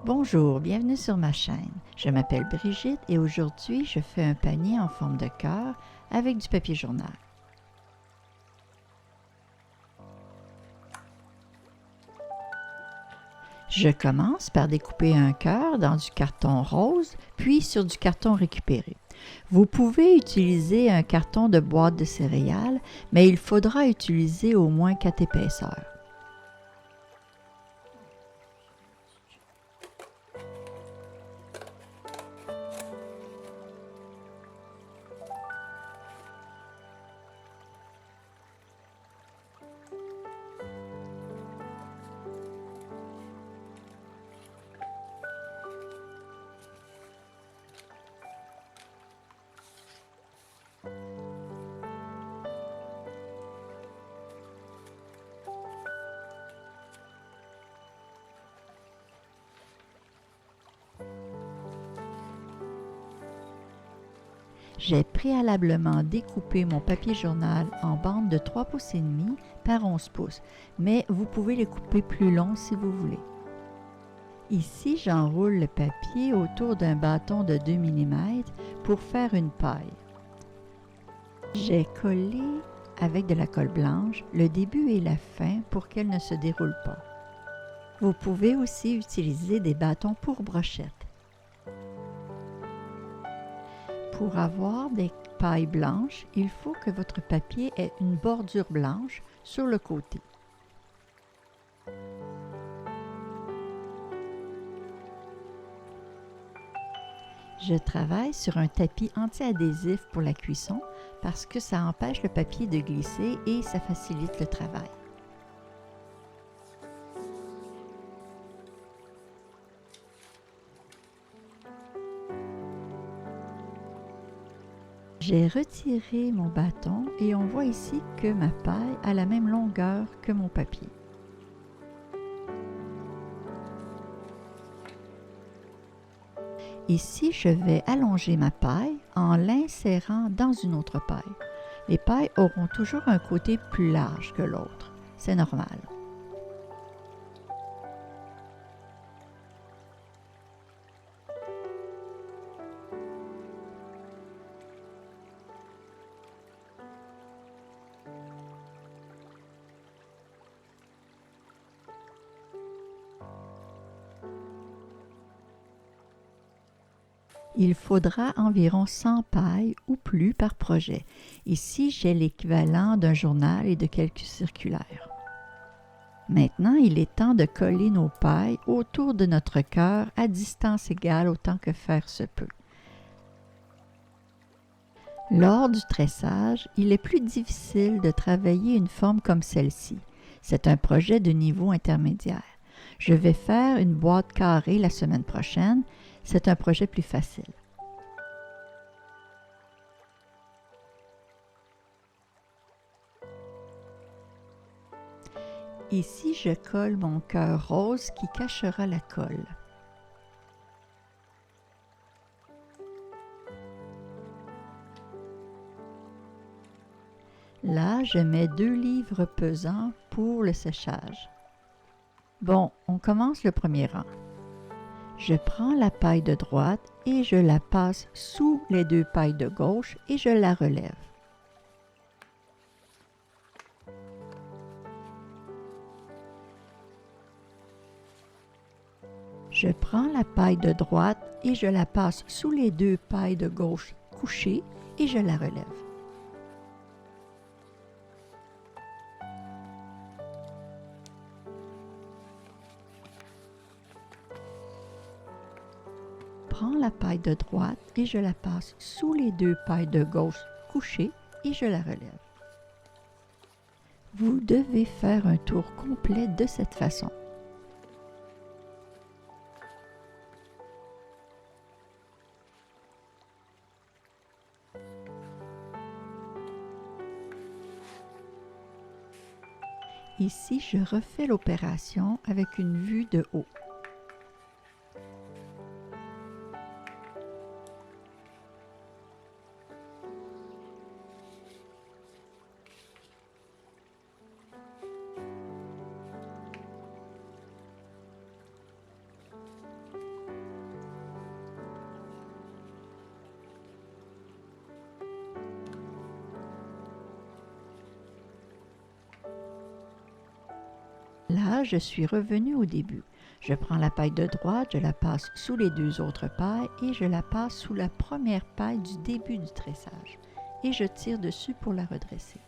Bonjour, bienvenue sur ma chaîne. Je m'appelle Brigitte et aujourd'hui je fais un panier en forme de cœur avec du papier journal. Je commence par découper un cœur dans du carton rose, puis sur du carton récupéré. Vous pouvez utiliser un carton de boîte de céréales, mais il faudra utiliser au moins 4 épaisseurs. J'ai préalablement découpé mon papier journal en bandes de 3 pouces et demi par 11 pouces, mais vous pouvez les couper plus longs si vous voulez. Ici, j'enroule le papier autour d'un bâton de 2 mm pour faire une paille. J'ai collé avec de la colle blanche le début et la fin pour qu'elle ne se déroule pas. Vous pouvez aussi utiliser des bâtons pour brochettes. Pour avoir des pailles blanches, il faut que votre papier ait une bordure blanche sur le côté. Je travaille sur un tapis anti-adhésif pour la cuisson parce que ça empêche le papier de glisser et ça facilite le travail. J'ai retiré mon bâton et on voit ici que ma paille a la même longueur que mon papier. Ici, je vais allonger ma paille en l'insérant dans une autre paille. Les pailles auront toujours un côté plus large que l'autre. C'est normal. Il faudra environ 100 pailles ou plus par projet. Ici, j'ai l'équivalent d'un journal et de quelques circulaires. Maintenant, il est temps de coller nos pailles autour de notre cœur à distance égale autant que faire se peut. Lors du tressage, il est plus difficile de travailler une forme comme celle-ci. C'est un projet de niveau intermédiaire. Je vais faire une boîte carrée la semaine prochaine. C'est un projet plus facile. Ici, je colle mon cœur rose qui cachera la colle. Là, je mets 2 livres pesants pour le séchage. Bon, on commence le premier rang. Je prends la paille de droite et je la passe sous les 2 pailles de gauche et je la relève. Je prends la paille de droite et je la passe sous les 2 pailles de gauche couchées et je la relève. Je prends la paille de droite et je la passe sous les 2 pailles de gauche couchées et je la relève. Vous devez faire un tour complet de cette façon. Ici, je refais l'opération avec une vue de haut. Là, je suis revenue au début. Je prends la paille de droite, je la passe sous les deux autres pailles et je la passe sous la première paille du début du tressage. Et je tire dessus pour la redresser.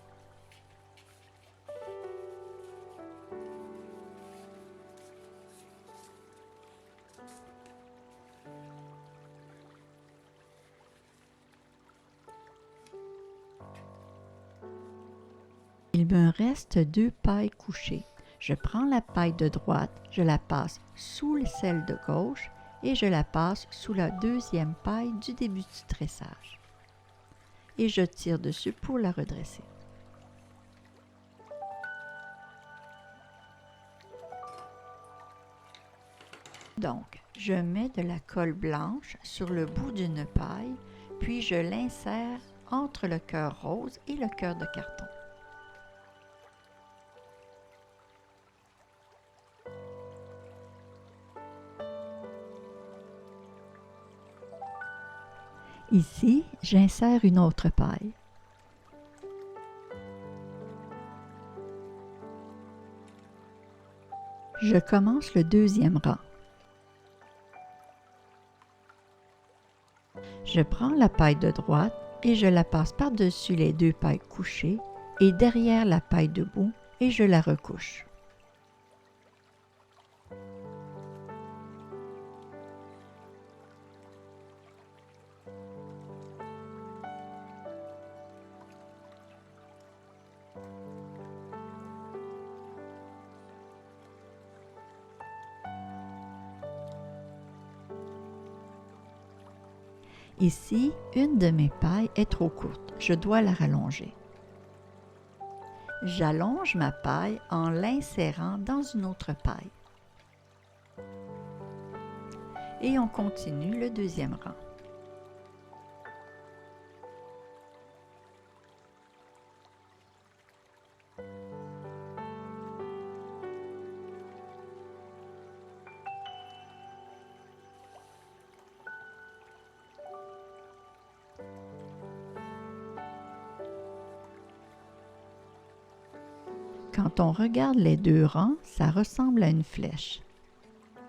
Il me reste deux pailles couchées. Je prends la paille de droite, je la passe sous celle de gauche et je la passe sous la deuxième paille du début du tressage. Et je tire dessus pour la redresser. Donc, je mets de la colle blanche sur le bout d'une paille, puis je l'insère entre le cœur rose et le cœur de carton. Ici, j'insère une autre paille. Je commence le deuxième rang. Je prends la paille de droite et je la passe par-dessus les deux pailles couchées et derrière la paille debout et je la recouche. Ici, une de mes pailles est trop courte, je dois la rallonger. J'allonge ma paille en l'insérant dans une autre paille. Et on continue le deuxième rang. Quand on regarde les deux rangs, ça ressemble à une flèche.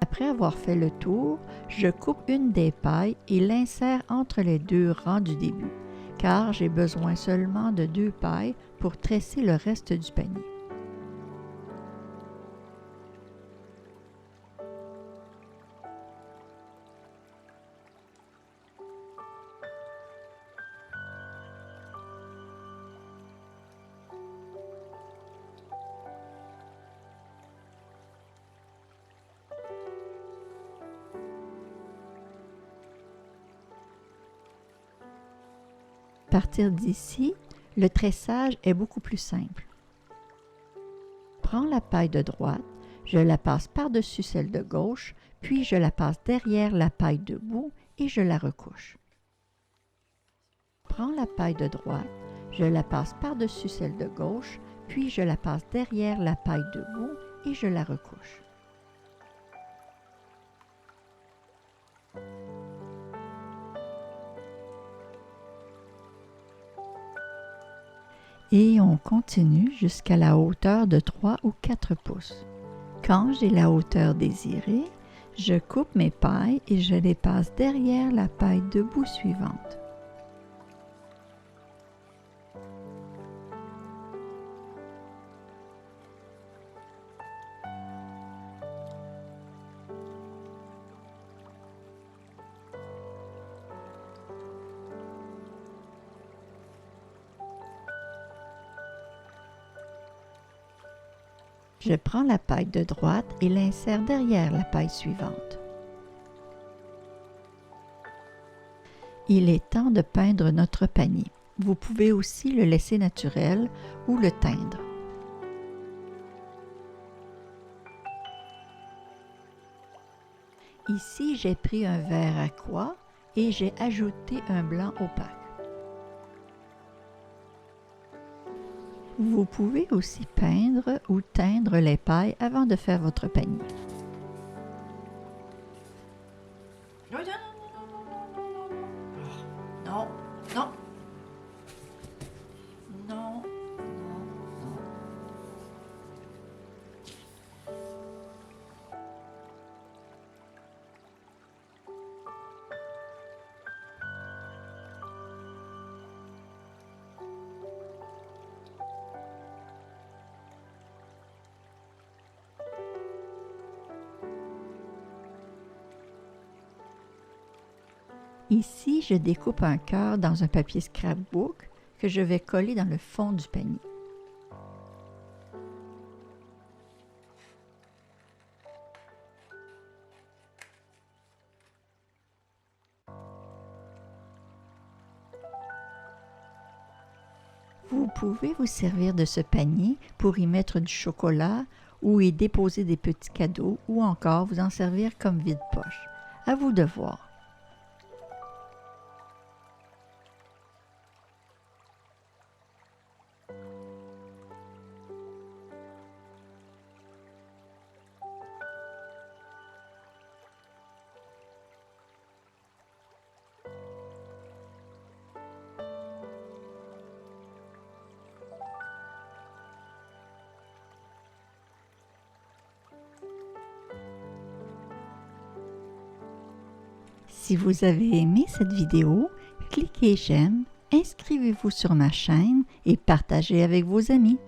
Après avoir fait le tour, je coupe une des pailles et l'insère entre les deux rangs du début, car j'ai besoin seulement de deux pailles pour tresser le reste du panier. À partir d'ici, le tressage est beaucoup plus simple. Je prends la paille de droite, je la passe par-dessus celle de gauche, puis je la passe derrière la paille debout et je la recouche. Je prends la paille de droite, je la passe par-dessus celle de gauche, puis je la passe derrière la paille debout et je la recouche. Et on continue jusqu'à la hauteur de 3 ou 4 pouces. Quand j'ai la hauteur désirée, je coupe mes pailles et je les passe derrière la paille debout suivante. Je prends la paille de droite et l'insère derrière la paille suivante. Il est temps de peindre notre panier. Vous pouvez aussi le laisser naturel ou le teindre. Ici, j'ai pris un verre aqua et j'ai ajouté un blanc opaque. Vous pouvez aussi peindre ou teindre les pailles avant de faire votre panier. Non, non, non, non, non. Ici, je découpe un cœur dans un papier scrapbook que je vais coller dans le fond du panier. Vous pouvez vous servir de ce panier pour y mettre du chocolat ou y déposer des petits cadeaux ou encore vous en servir comme vide-poche. À vous de voir. Si vous avez aimé cette vidéo, cliquez j'aime, inscrivez-vous sur ma chaîne et partagez avec vos amis.